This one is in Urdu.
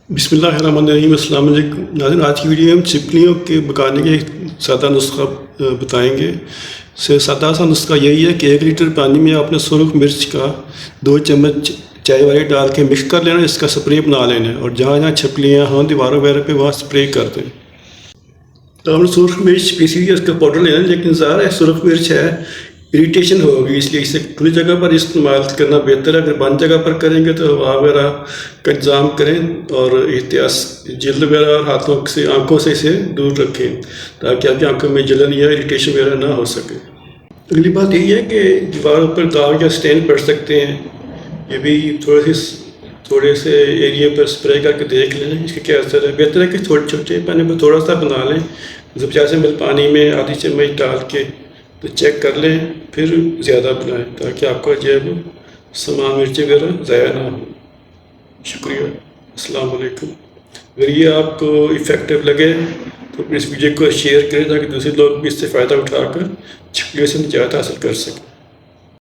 بسم اللہ الرحمن الرحیم، السلام علیکم ناظرین۔ آج کی ویڈیو میں ہم چھپکلیوں کے پکانے کے سادہ نسخہ بتائیں گے۔ سادہ سا نسخہ یہی ہے کہ 1 لیٹر پانی میں آپ نے سرخ مرچ کا 2 چمچ چائے والی ڈال کے مکس کر لینا، اس کا سپرے بنا لینا ہے اور جہاں جہاں چھپکلیاں ہوں دیواروں وغیرہ پہ وہاں سپرے کر دیں۔ تو ہم نے سرخ مرچ پیسی ہوئی ہے، اس کا پاؤڈر لینا ہے، لیکن ظاہر ہے سرخ مرچ ہے اریٹیشن ہوگی، اس لیے اسے کھلی جگہ پر استعمال کرنا بہتر ہے۔ اگر بند جگہ پر کریں گے تو ہوا وغیرہ کا انتظام کریں اور احتیاط جلد وغیرہ اور ہاتھوں سے آنکھوں سے اسے دور رکھیں تاکہ آپ کی آنکھوں میں جلن یا اریٹیشن وغیرہ نہ ہو سکے۔ اگلی بات یہی ہے کہ دیواروں پر داغ یا اسٹین پڑ سکتے ہیں، یہ بھی تھوڑے سے ایریے پر اسپرے کر کے دیکھ لیں اس کا کیا اثر ہے۔ بہتر ہے کہ چھوٹے پانی پر تھوڑا سا بنا لیں، 50 ml پانی میں آدھی چمچ ڈال کے تو چیک کر لیں، پھر زیادہ بنائیں تاکہ آپ کا جو ہے سامان مرچیں وغیرہ ضائع نہ ہو۔ شکریہ، السلام علیکم۔ اگر یہ آپ کو افیکٹو لگے تو اس ویڈیو کو شیئر کریں تاکہ دوسرے لوگ بھی اس سے فائدہ اٹھا کر چھپکلیوں سے نجات حاصل کر سکیں۔